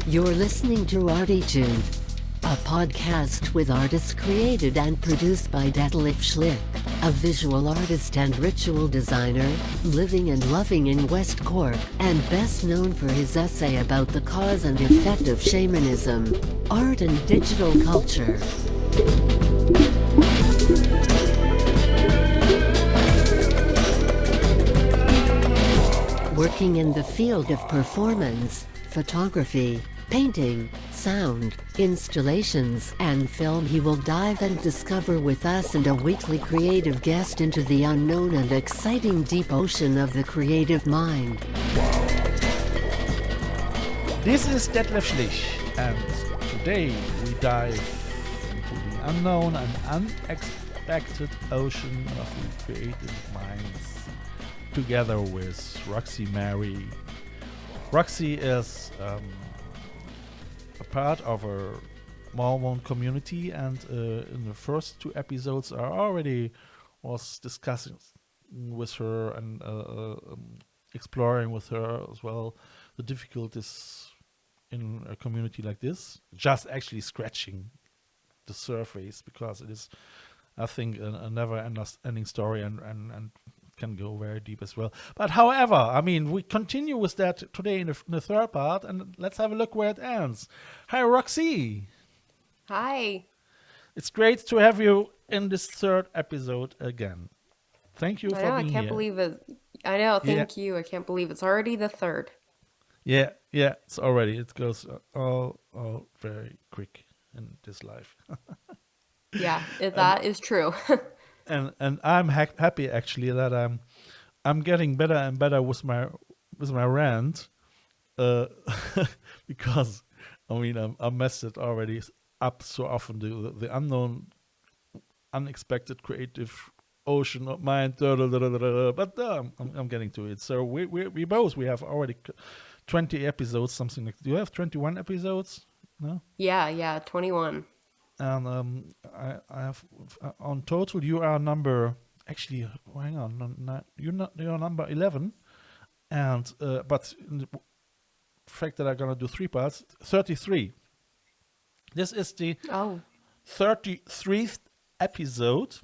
You're listening to ArTEEtude, a podcast with artists created and produced by Detlef Schlich, a visual artist and ritual designer, living and loving in West Cork, and best known for his essay about the cause and effect of shamanism, art and digital culture. Working in the field of performance, photography, painting, sound, installations, and film, he will dive and discover with us and a weekly creative guest into the unknown and exciting deep ocean of the creative mind. This is Detlef Schlich, and today we dive into the unknown and unexpected ocean of the creative minds together with Roxie Marie. Roxie is a part of a Mormon community, and in the first 2 episodes I already was discussing with her and exploring with her as well the difficulties in a community like this, just actually scratching the surface, because it is, I think, a never-ending story and can go very deep as well. But however, I mean, we continue with that today in the third part, and let's have a look where it ends. Hi, Roxie. Hi. It's great to have you in this third episode again. Thank you for being here. I can't believe it. I know, thank you. I can't believe it's already the third. Yeah, it's already. It goes all very quick in this life. Yeah, that is true. And I'm happy actually that I'm getting better and better with my rant, because I mean I messed it already up so often, the unknown, unexpected creative ocean of mind, but I'm getting to it. So we both have already 20 episodes, something like. Do you have 21 episodes? No. Yeah, 21. And I have on total. You are number. Actually, hang on. You're number 11, and but in the fact that I'm gonna do 3 parts, 33. This is the 33rd episode.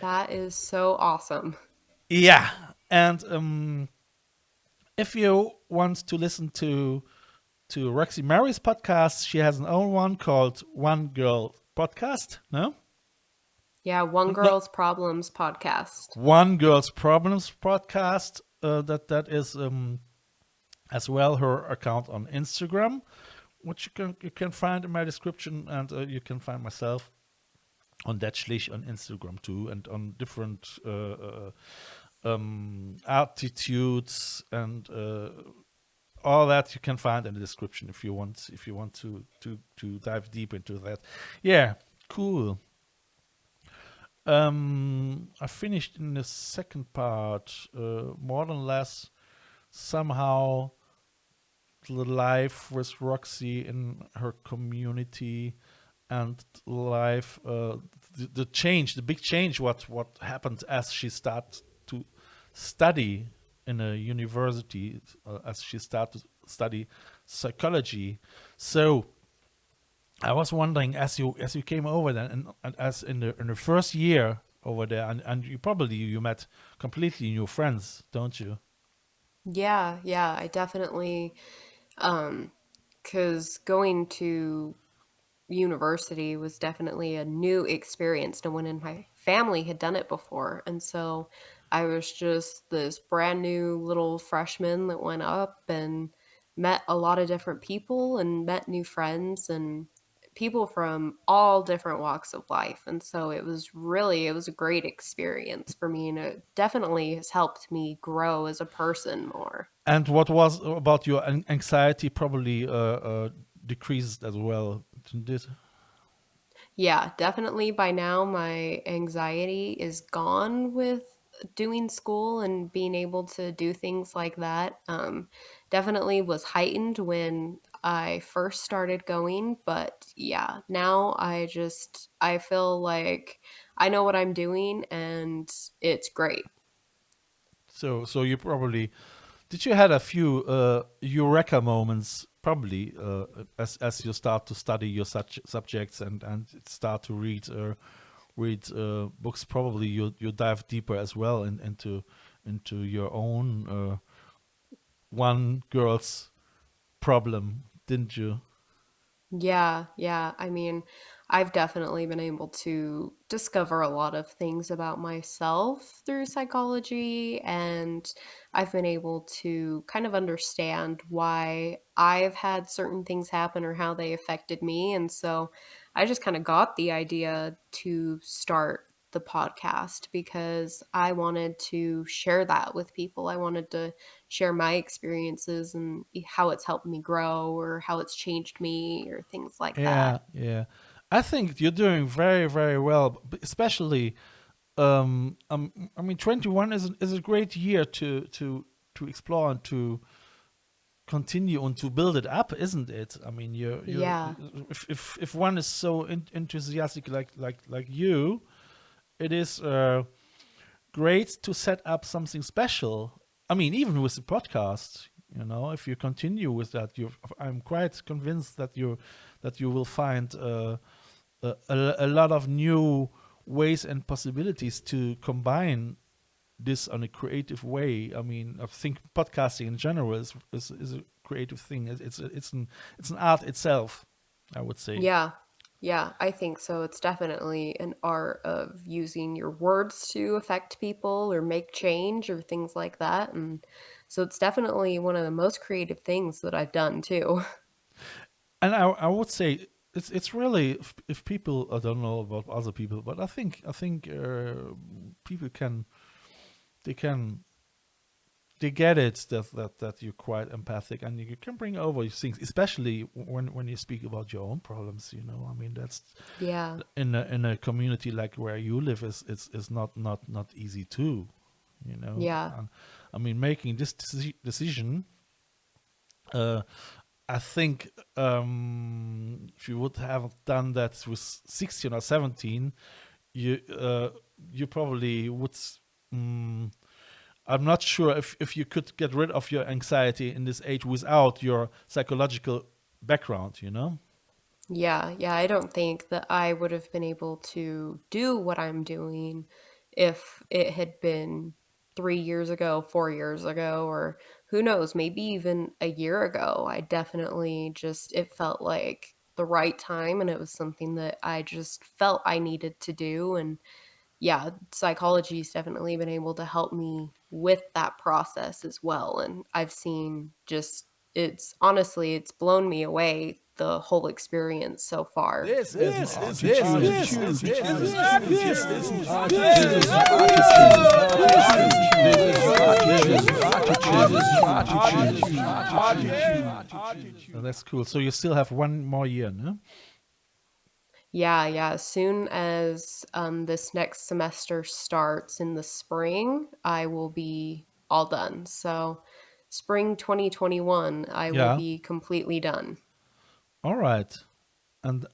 That is so awesome. Yeah, and if you want to listen to Roxie Marie's podcast, she has an own one called One Girl Podcast, no? Yeah, One Girl's Problems Podcast. One Girl's Problems Podcast. That is as well her account on Instagram, which you can find in my description, and you can find myself on Detlef Schlich on Instagram too, and on different ArTEEtudes and all that you can find in the description if you want to dive deep into that. Yeah, cool. I finished in the second part, more than less somehow the life with Roxie in her community, and life the big change what happened as she started to study in a university, as she started to study psychology. So I was wondering, as you came over there, and as in the first year over there, and you met completely new friends, don't you? Yeah, I definitely, because going to university was definitely a new experience. No one in my family had done it before, and so I was just this brand new little freshman that went up and met a lot of different people and met new friends and people from all different walks of life. And so it was a great experience for me, and it definitely has helped me grow as a person more. And what was about your anxiety probably decreased as well, didn't it? Yeah, definitely by now my anxiety is gone with doing school and being able to do things like that. Definitely was heightened when I first started going, but yeah, now I feel like I know what I'm doing and it's great. So you probably did. You had a few eureka moments, probably, as you start to study your subjects and start to read books. Probably you dive deeper as well into your own one girl's problem, didn't you? Yeah, yeah. I mean, I've definitely been able to discover a lot of things about myself through psychology, and I've been able to kind of understand why I've had certain things happen or how they affected me. And so I just kind of got the idea to start the podcast because I wanted to share that with people. I wanted to share my experiences and how it's helped me grow or how it's changed me or things like that. Yeah, yeah. I think you're doing very, very well, especially. I mean, 21 is a great year to explore and to continue and to build it up, isn't it? I mean, you're Yeah. if one is so enthusiastic like you, it is great to set up something special. I mean, even with the podcast, if you continue with that, I'm quite convinced that you will find a lot of new ways and possibilities to combine this on a creative way. I mean, I think podcasting in general is a creative thing. It's an art itself, I would say. Yeah. Yeah, I think so. It's definitely an art of using your words to affect people or make change or things like that. And so it's definitely one of the most creative things that I've done too. And I would say it's really if people, I don't know about other people, but I think people they can they get it that you're quite empathic and you can bring over these things, especially when you speak about your own problems. I mean, that's Yeah. in a community like where you live is not easy too. Yeah. I mean, making this decision. Uh, I think if you would have done that with 16 or 17, you you probably would. Um, I'm not sure if you could get rid of your anxiety in this age without your psychological background. Yeah, yeah, I don't think that I would have been able to do what I'm doing if it had been 3 years ago, 4 years ago, or who knows, maybe even a year ago. I definitely just, it felt like the right time and it was something that I just felt I needed to do. And yeah, psychology's definitely been able to help me with that process as well. And I've seen just, it's honestly, it's blown me away the whole experience so far. Oh, that's cool. So you still have one more year, no? Yeah, yeah. As soon as this next semester starts in the spring, I will be all done. So, spring 2021, I will Yeah. be completely done. All right. And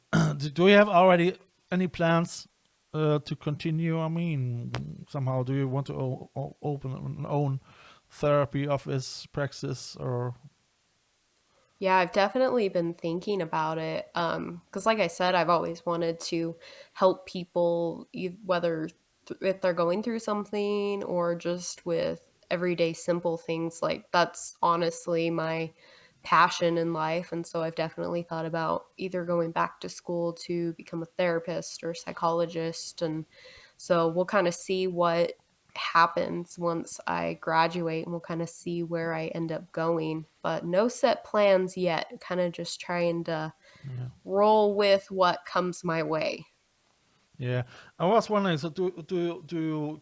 do you have already any plans to continue? I mean, somehow, do you want to open an own therapy office practice or? Yeah, I've definitely been thinking about it. Because, like I said, I've always wanted to help people, whether if they're going through something or just with everyday simple things. Like, that's honestly my passion in life. And so I've definitely thought about either going back to school to become a therapist or psychologist. And so we'll kind of see what happens once I graduate and we'll kind of see where I end up going. But no set plans yet, kind of just trying to Yeah. roll with what comes my way. Yeah, I was wondering. So do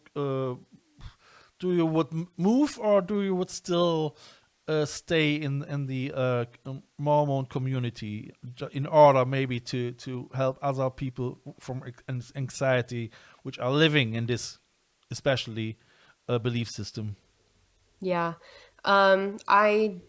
you would move or do you would still stay in the Mormon community in order maybe to help other people from anxiety which are living in this especially belief system? Yeah. I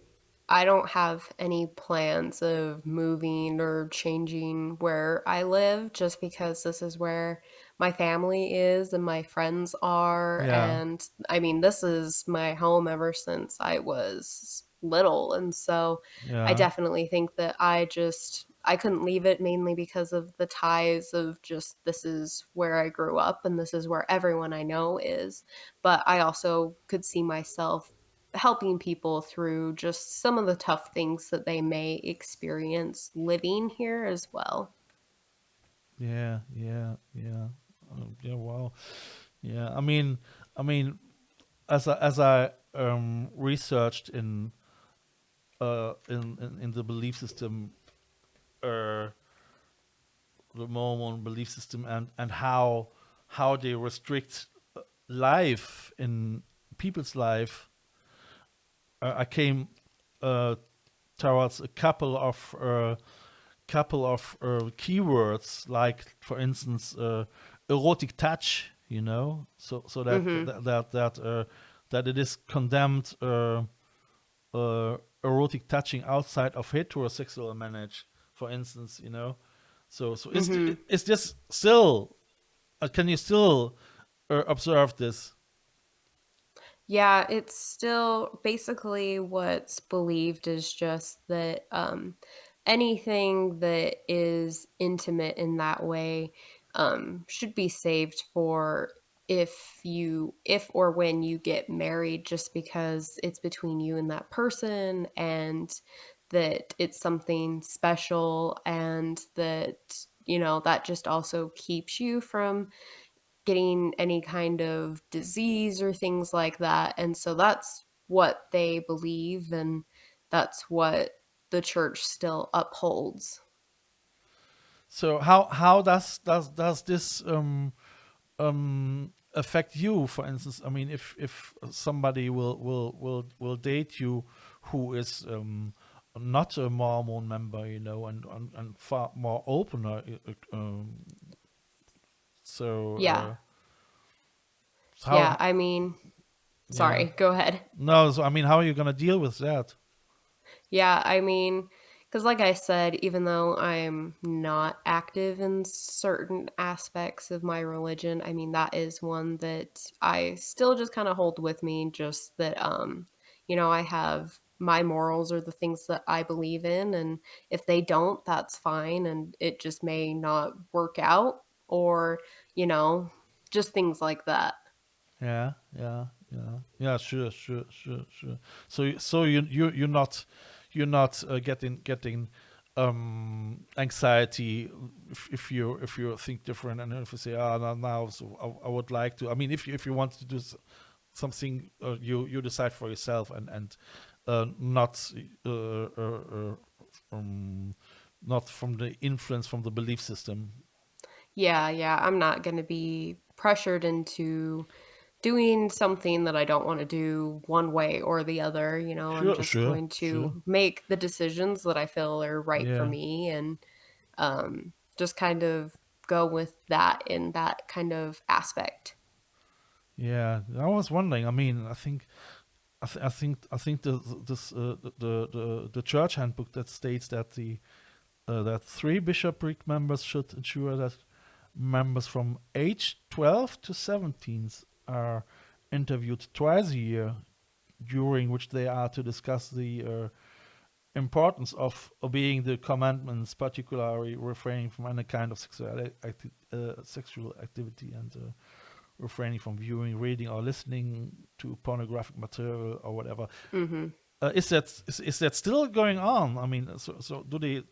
I don't have any plans of moving or changing where I live just because this is where my family is and my friends are. Yeah, And I mean, this is my home ever since I was little. And so I yeah. definitely think that I couldn't leave it mainly because of the ties of just this is where I grew up and this is where everyone I know is. But I also could see myself helping people through just some of the tough things that they may experience living here as well. Yeah, yeah, yeah. Yeah, wow. Yeah, I mean, as I researched in the belief system, uh, the Mormon belief system, and how they restrict life in people's life, I came uh, towards a couple of keywords, like for instance, erotic touch. So that Mhm. that it is condemned, erotic touching outside of heterosexual marriage, for instance. So Mhm. is this still? Can you still observe this? Yeah, it's still basically what's believed is just that anything that is intimate in that way should be saved for if or when you get married, just because it's between you and that person, and that it's something special, and that that just also keeps you from getting any kind of disease or things like that. And so that's what they believe, and that's what the church still upholds. So how does this affect you? For instance, I mean, if somebody will date you who is not a Mormon member, and far more opener, so Yeah. how Yeah. I mean, yeah. sorry, go ahead. No, so I mean, how are you gonna deal with that? Yeah, I mean, because like I said, even though I'm not active in certain aspects of my religion, I mean, that is one that I still just kind of hold with me, just that, I have my morals or the things that I believe in. And if they don't, that's fine. And it just may not work out, or, you know, just things like that. Yeah, yeah, yeah, yeah. Sure, sure, sure, sure. So you're not getting anxiety if you think different, and if you say, no, now, so I would like to. I mean, if you want to do something, you decide for yourself, and not um, not from the influence from the belief system. Yeah, yeah. I'm not going to be pressured into doing something that I don't want to do one way or the other. I'm Sure, just sure, going sure. to make the decisions that I feel are right for Yeah. me, and just kind of go with that in that kind of aspect. Yeah, I was wondering. I mean, I think the church handbook that states that three bishopric members should ensure that members from age 12 to 17 are interviewed twice a year, during which they are to discuss the importance of obeying the commandments, particularly refraining from any kind of sexual activity, and refraining from viewing, reading, or listening to pornographic material or whatever. Hmm. Is that still going on? I mean, so do they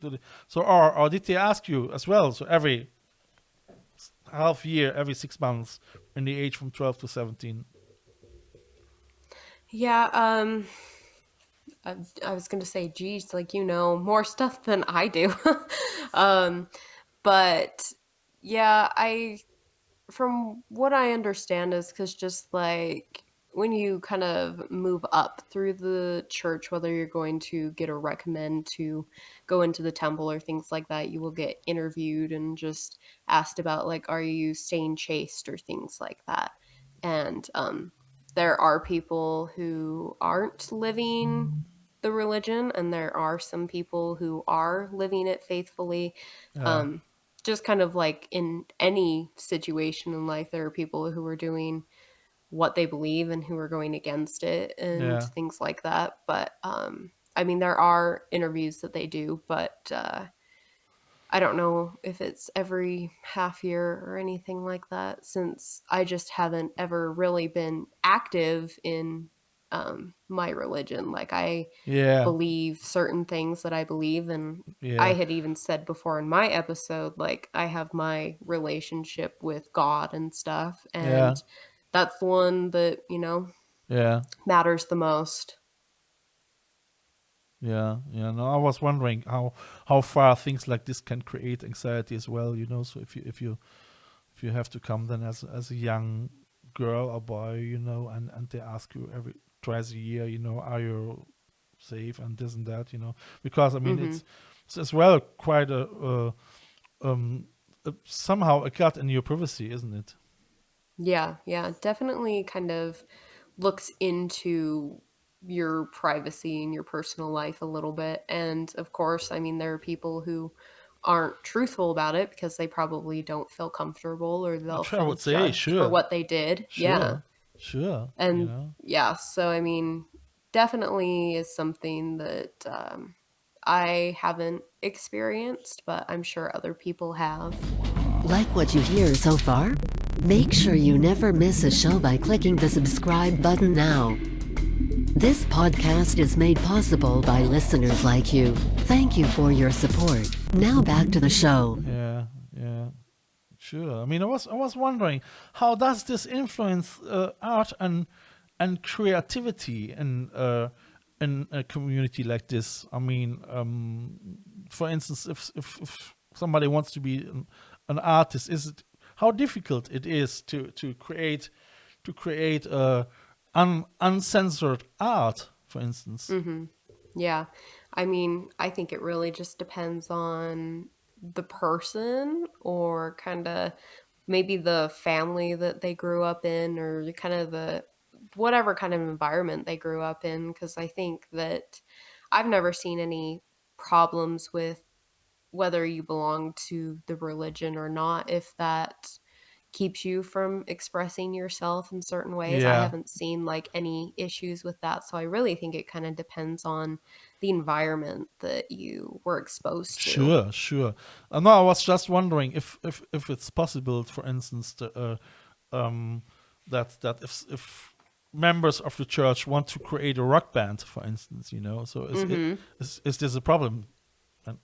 or did they ask you as well? So every half year, every 6 months, in the age from 12 to 17. Yeah, I was going to say, geez, like, more stuff than I do. um, but yeah, from what I understand is because just like when you kind of move up through the church, whether you're going to get a recommend to go into the temple or things like that, you will get interviewed and just asked about, like, are you staying chaste or things like that. And there are people who aren't living the religion, and there are some people who are living it faithfully. Yeah. Um, just kind of like in any situation in life, there are people who are doing what they believe and who are going against it and Yeah. things like that. But I mean, there are interviews that they do, but I don't know if it's every half year or anything like that, since I just haven't ever really been active in my religion. Like, I Yeah. believe certain things that I believe, and I Yeah. had even said before in my episode, like, I have my relationship with God and stuff, Yeah. and that's the one that, Yeah. matters the most. Yeah. Yeah. No, I was wondering how far things like this can create anxiety as well. So if you have to come then as a young girl or boy, and they ask you every twice a year, are you safe and this and that, because I mean Hmm. it's as well quite somehow a cut in your privacy, isn't it? Yeah, yeah, definitely kind of looks into your privacy and your personal life a little bit. And of course, I mean, there are people who aren't truthful about it because they probably don't feel comfortable or they'll I would feel say judged for sure, what they did. Yeah. sure, sure. And yeah, so I mean, definitely is something that I haven't experienced, but I'm sure other people have. Like what you hear so far? Make sure you never miss a show by clicking the subscribe button now. This podcast is made possible by listeners like you. Thank you for your support. Now back to the show. Yeah, yeah, sure. I mean, I was wondering, how does this influence art and creativity in a community like this? I mean, for instance, if somebody wants to be an artist, is it how difficult it is to create uncensored art, for instance? Hmm. Yeah. I mean, I think it really just depends on the person or kind of maybe the family that they grew up in or kind of the whatever kind of environment they grew up in. Because I think that I've never seen any problems with whether you belong to the religion or not, if that keeps you from expressing yourself in certain ways. I Yeah, haven't seen like any issues with that. So I really think it kind of depends on the environment that you were exposed to. sure, sure. No, I was just wondering if it's possible, for instance, um, that if members of the church want to create a rock band, for instance, so Hmm. is this a problem? And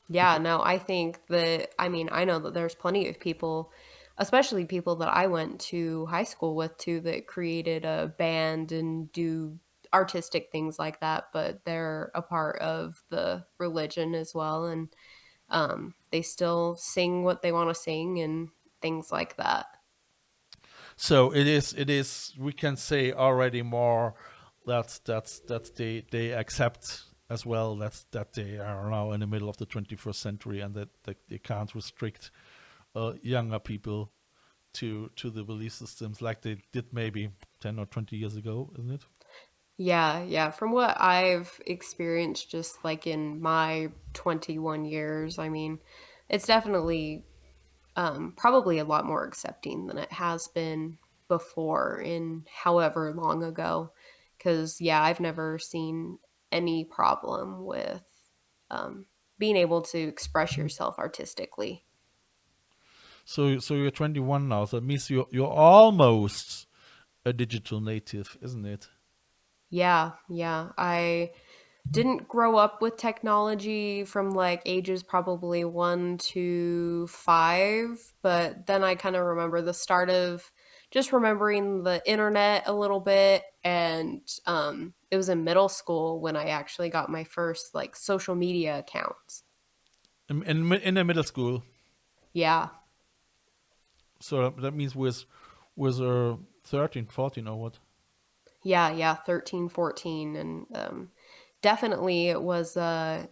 Yeah, because, no, I think that, I mean, I know that there's plenty of people, especially people that I went to high school with too, that created a band and do artistic things like that, but they're a part of the religion as well. And they still sing what they want to sing and things like that. so it is we can say already more that they accept as well that they are now in the middle of the 21st century, and that they can't restrict younger people to the belief systems like they did maybe 10 or 20 years ago, isn't it? Yeah, yeah. From what I've experienced just like in my 21 years, I mean, it's definitely probably a lot more accepting than it has been before in however long ago. Because, yeah, I've never seen any problem with um, being able to express yourself artistically. So you're 21 now, so that means you're almost a digital native, isn't it? Yeah, yeah. I didn't grow up with technology from like ages probably 1 to 5, but then I kind of remember the start of just remembering the internet a little bit. And it was in middle school when I actually got my first like social media accounts. In the middle school. Yeah. So that means with 13, 14 or what? Yeah, yeah, 13, 14. And definitely it was I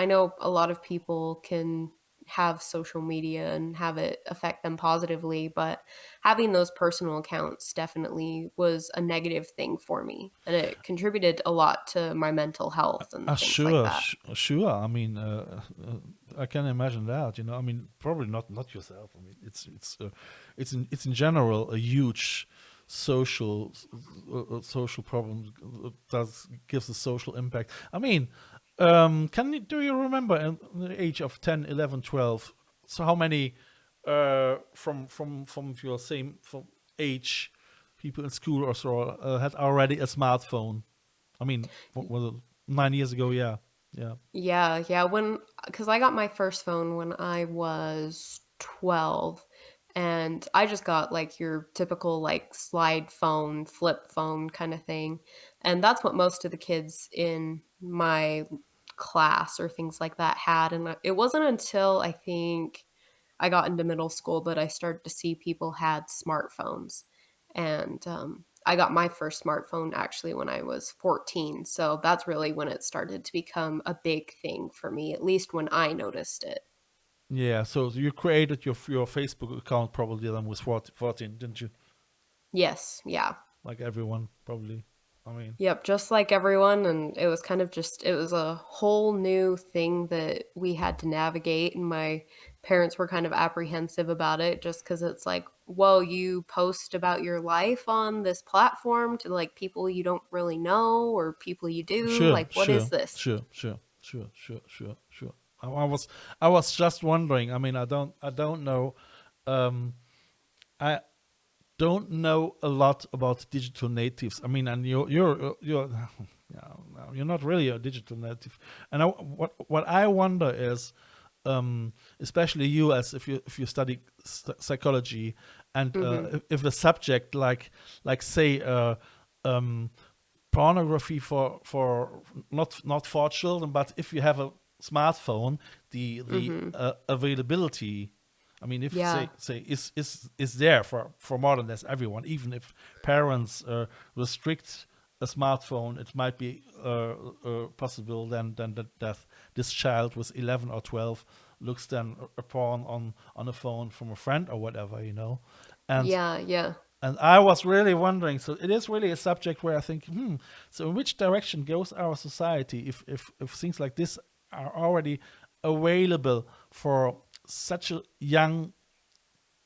know a lot of people can have social media and have it affect them positively, but having those personal accounts definitely was a negative thing for me, and it contributed a lot to my mental health and things like Sure, that. sure. I mean, I can imagine that. I mean, probably not yourself. I mean, it's in general a huge social social problem that gives a social impact. I mean, do you remember in the age of 10, 11, 12? So how many from your same from age people in school or so had already a smartphone? I mean, what was it? 9 years ago, yeah, yeah. Yeah, because I got my first phone when I was 12, and I just got like your typical like slide phone, flip phone kind of thing. And that's what most of the kids in my class or things like that had. And it wasn't until I think I got into middle school that I started to see people had smartphones. And I got my first smartphone actually when I was 14. So that's really when it started to become a big thing for me, at least when I noticed it. Yeah, so you created your Facebook account probably then with 14, didn't you? Yes, yeah. Like everyone, probably. I mean, Yep, just like everyone. And it was kind of just, it was a whole new thing that we had to navigate. And my parents were kind of apprehensive about it just because it's like, whoa, you post about your life on this platform to like people you don't really know or people you do. sure, Like, what is sure, this? sure, sure, sure, sure, sure, sure. I was just wondering. I mean, I don't know. Um, I don't know a lot about digital natives. I mean, and you're yeah, no, you're not really a digital native. And what I wonder is, especially you as if you study psychology, and Mm-hmm. if a subject like say um, pornography for not for children, but if you have a smartphone, the Mm-hmm. availability. I mean, if Yeah. say is there for more than less everyone, even if parents restrict a smartphone, it might be possible then that this child with 11 or 12 looks then upon on a phone from a friend or whatever, and Yeah. Yeah. and I was really wondering. So it is really a subject where I think, so in which direction goes our society if things like this are already available for such a young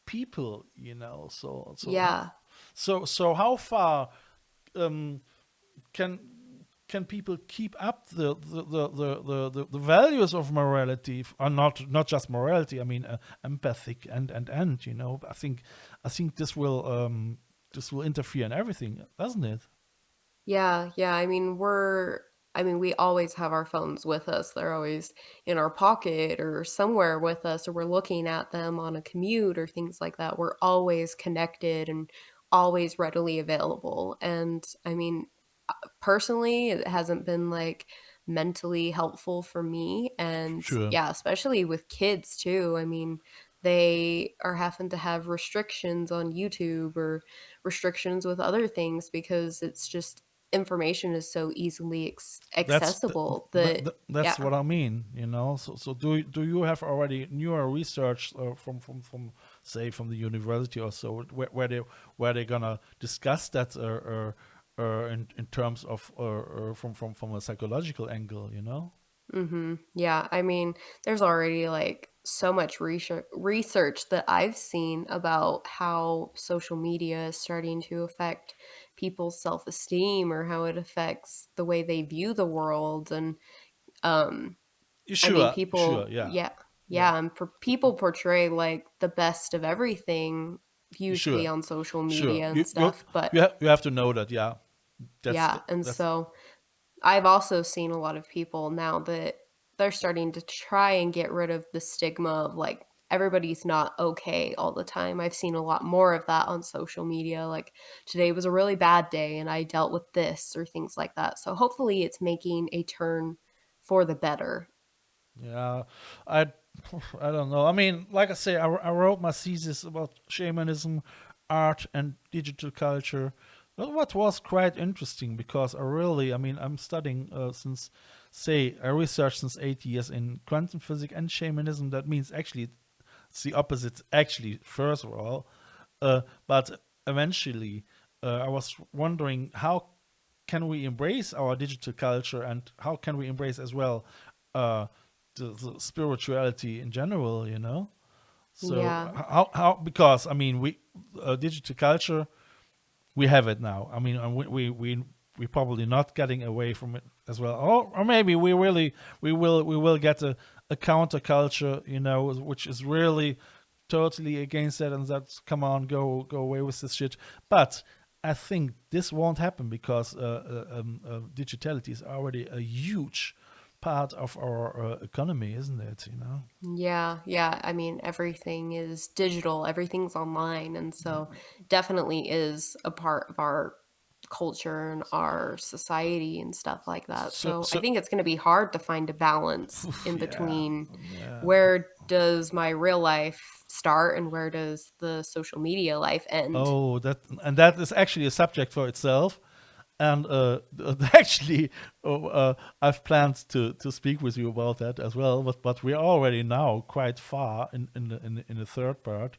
people, Yeah. So how far um, can people keep up the values of morality, or not just morality? I mean, empathic and I think this will interfere in everything, doesn't it? Yeah. I mean, we always have our phones with us. They're always in our pocket or somewhere with us, or we're looking at them on a commute or things like that. We're always connected and always readily available. And I mean, personally, it hasn't been like mentally helpful for me. And Sure. yeah, especially with kids too. I mean, they are having to have restrictions on YouTube or restrictions with other things because it's just information is so easily accessible that, That's yeah. what I mean. So do you have already newer research from say from the university or so where they're gonna discuss that in terms of from a psychological angle, Yeah, I mean, there's already like so much research that I've seen about how social media is starting to affect people's self-esteem or how it affects the way they view the world. And um I mean, Sure, people, yeah, yeah, yeah, yeah, and for people portray like the best of everything usually sure, on social sure. media and stuff, but You have to know that, yeah. yeah, and That's so I've also seen a lot of people now that they're starting to try and get rid of the stigma of like everybody's not okay all the time. I've seen a lot more of that on social media. Like today was a really bad day and I dealt with this or things like that. So hopefully it's making a turn for the better. Yeah, I I don't know. I mean, like I say, I wrote my thesis about shamanism, art, and digital culture. Well, what was quite interesting because I mean, I'm studying say a research since 8 years in quantum physics and shamanism. That means actually it's the opposite. Actually, first of all, but eventually, I was wondering how can we embrace our digital culture and how can we embrace as well the spirituality in general, you know? So Yeah. how because I mean we digital culture, we have it now. I mean we probably not getting away from it as well, or maybe we will get a counterculture, you know, which is really totally against that, and that's come on, go away with this shit. But I think this won't happen because digitality is already a huge part of our economy, isn't it? You know. Yeah. I mean, everything is digital, everything's online. And so definitely is a part of our culture and our society and stuff like that. So I think it's going to be hard to find a balance in between where does my real life start and where does the social media life end. Oh, that is actually a subject for itself. And actually, I've planned to speak with you about that as well. But we're already now quite far in the third part.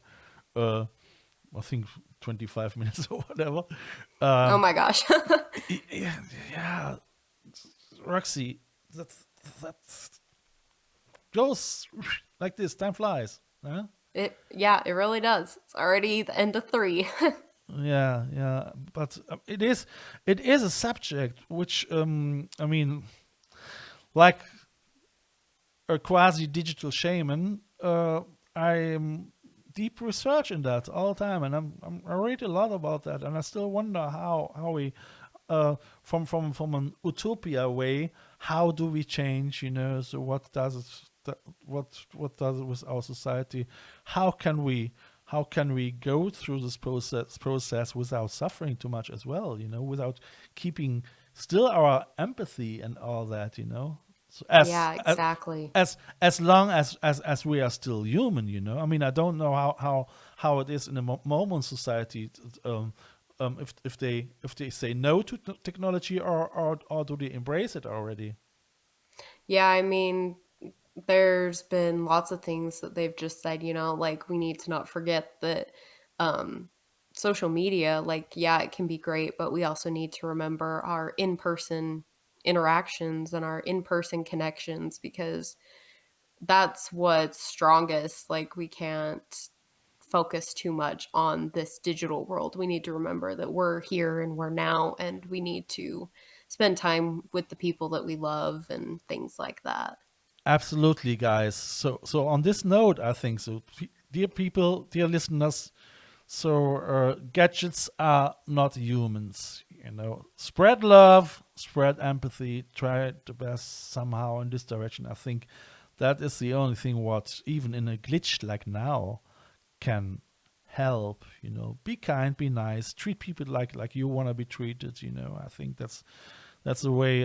I think 25 minutes or whatever. Oh my gosh. Yeah, Roxie, that goes like this. Time flies. Huh? It really does. It's already the end of 3. Yeah, but it is a subject which I mean, like a quasi digital shaman. I'm deep research in that all the time, and I read a lot about that, and I still wonder how we from an utopia way, how do we change? You know, so what does it with our society? How can we go through this process without suffering too much as well, you know, without keeping still our empathy and all that, you know? So Yeah, exactly. As long as we are still human, you know. I mean, I don't know how it is in a Mormon society, if they say no to technology or do they embrace it already? Yeah, I mean, there's been lots of things that they've just said, you know, like we need to not forget that social media, like, yeah, it can be great, but we also need to remember our in-person interactions and our in-person connections because that's what's strongest. Like, we can't focus too much on this digital world. We need to remember that we're here and we're now, and we need to spend time with the people that we love and things like that. Absolutely, guys. So on this note, I think so. Dear people, dear listeners, so gadgets are not humans. You know, spread love, spread empathy, try the best somehow in this direction. I think that is the only thing what even in a glitch like now can help. You know, be kind, be nice, treat people like you want to be treated. You know, I think that's the way.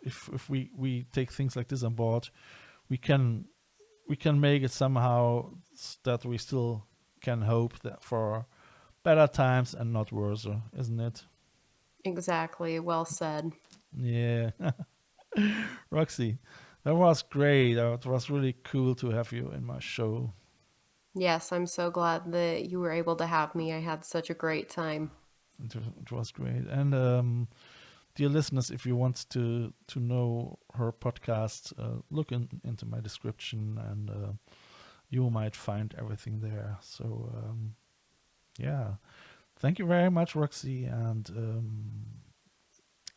If we take things like this on board, we can make it somehow that we still can hope that for better times and not worse, isn't it? Exactly. Well said. Yeah. Roxie, that was great. It was really cool to have you in my show. Yes, I'm so glad that you were able to have me. I had such a great time. It was great. And dear listeners, if you want to know her podcast, look into my description, and you might find everything there. So yeah, thank you very much, Roxie, and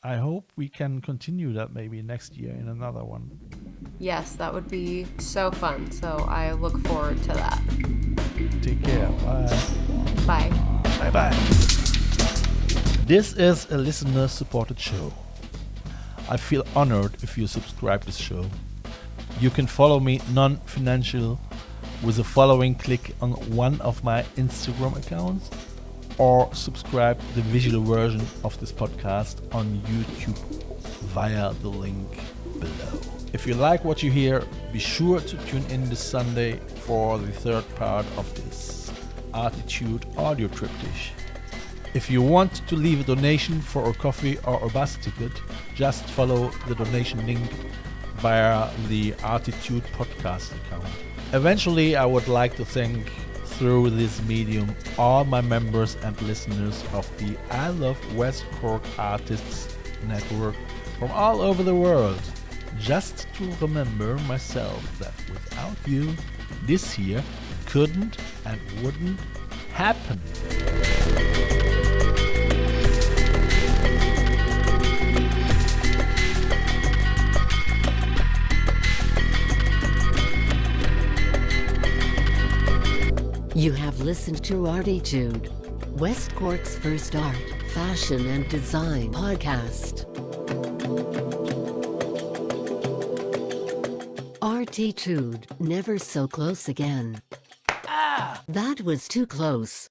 I hope we can continue that maybe next year in another one. Yes, that would be so fun. So I look forward to that. Take care. Bye. Bye. Bye-bye. This is a listener-supported show. I feel honored if you subscribe this show. You can follow me non-financial with the following click on one of my Instagram accounts, or subscribe the visual version of this podcast on YouTube via the link below. If you like what you hear, be sure to tune in this Sunday for the third part of this ArTEEtude audio triptych. If you want to leave a donation for a coffee or a bus ticket, just follow the donation link via the ArTEEtude podcast account. Eventually, I would like to thank through this medium all my members and listeners of the I Love West Cork Artists Network from all over the world. Just to remember myself that without you, this here couldn't and wouldn't happen. You have listened to ArTEEtude, West Cork's first art, fashion and design podcast. ArTEEtude, never so close again. That was too close.